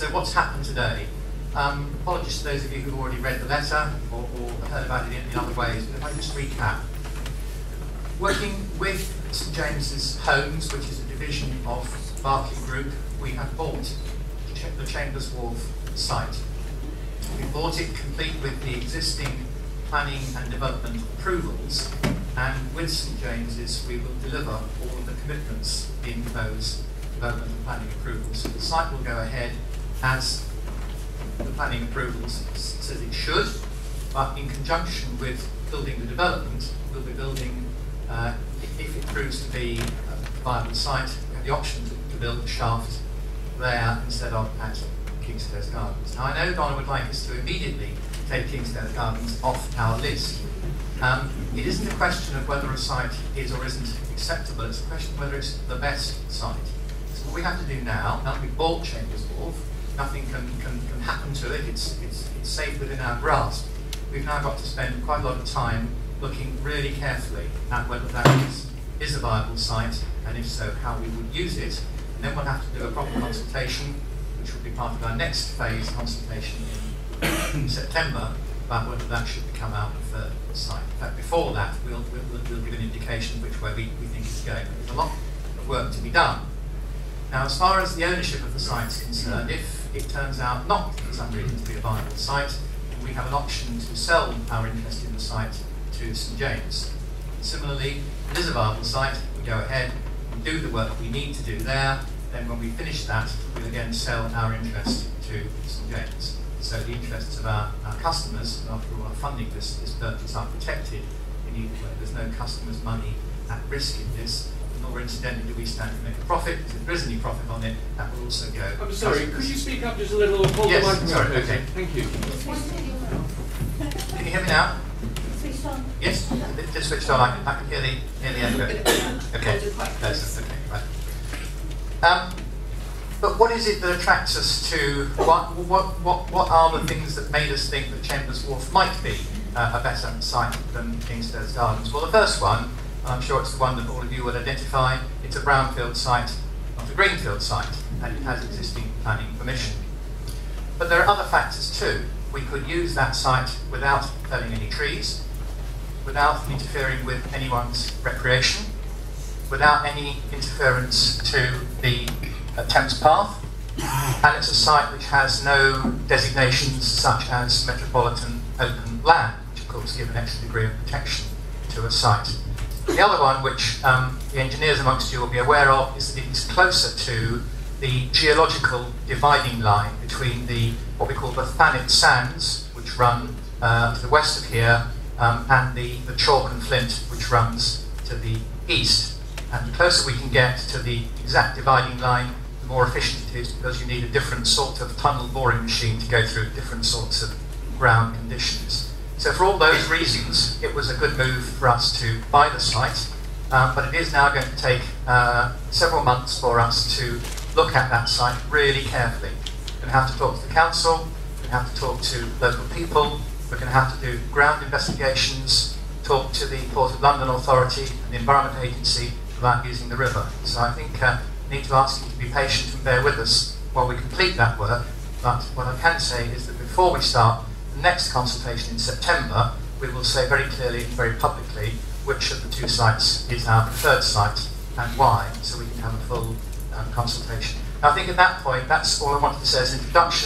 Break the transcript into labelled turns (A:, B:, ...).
A: So what's happened today? Apologies to those of you who've already read the letter or heard about it in other ways, but if I just recap. Working with St James's Homes, which is a division of Berkeley Group, we have bought the Chambers Wharf site. We bought it complete with the existing planning and development approvals, and with St James's we will deliver all of the commitments in those development and planning approvals. So the site will go ahead as the planning approvals says it should, but in conjunction with building the development, we'll be building, if it proves to be a viable site, we have the option to build a shaft there instead of at Kingstairs Gardens. Now I know Donna would like us to immediately take Kingstairs Gardens off our list. It isn't a question of whether a site is or isn't acceptable, it's a question of whether it's the best site. So what we have to do now that we've bought Chambers Wharf, nothing can happen to it, it's safe within our grasp. We've now got to spend quite a lot of time looking really carefully at whether that is a viable site, and if so, how we would use it. And then we'll have to do a proper consultation, which will be part of our next phase consultation in September, about whether that should become our preferred site. In fact, before that, we'll give an indication of which way we think it's going. There's a lot of work to be done. Now, as far as the ownership of the site is concerned, if it turns out not for some reason to be a viable site, we have an option to sell our interest in the site to St James. Similarly, if it is a viable site, we go ahead and do the work we need to do there. Then when we finish that, we'll again sell our interest to St James. So the interests of our customers, and after all, are funding this purchase, are protected in either way. There's no customer's money at risk in this, nor incidentally do we stand to make a profit. If there is any profit on it, that will also go.
B: I'm sorry, could you speak up just a little? Hold
A: yes,
B: the microphone,
A: sorry, okay.
B: Thank you.
A: Can you hear me now?
C: Switched on.
A: Yes, it's switched on. I can hear the echo. Okay, okay, right. But what is it that attracts us to, what are the things that made us think that Chambers Wharf might be a better site than Kingstairs Gardens? Well, the first one, I'm sure it's the one that all of you would identify, it's a brownfield site, not a greenfield site, and it has existing planning permission. But there are other factors too. We could use that site without felling any trees, without interfering with anyone's recreation, without any interference to the Thames Path, and it's a site which has no designations such as metropolitan open land, which of course give an extra degree of protection to a site. The other one, which the engineers amongst you will be aware of, is that it is closer to the geological dividing line between what we call the Thanet Sands, which run to the west of here, and the chalk and flint, which runs to the east. And the closer we can get to the exact dividing line, the more efficient it is, because you need a different sort of tunnel boring machine to go through different sorts of ground conditions. So for all those reasons, it was a good move for us to buy the site, but it is now going to take several months for us to look at that site really carefully. We're going to have to talk to the council, we're going to have to talk to local people, we're going to have to do ground investigations, talk to the Port of London Authority and the Environment Agency about using the river. So I think we need to ask you to be patient and bear with us while we complete that work. But what I can say is that before we start the next consultation in September, we will say very clearly and very publicly which of the two sites is our preferred site and why, so we can have a full consultation. Now, I think at that point, that's all I wanted to say as an introduction.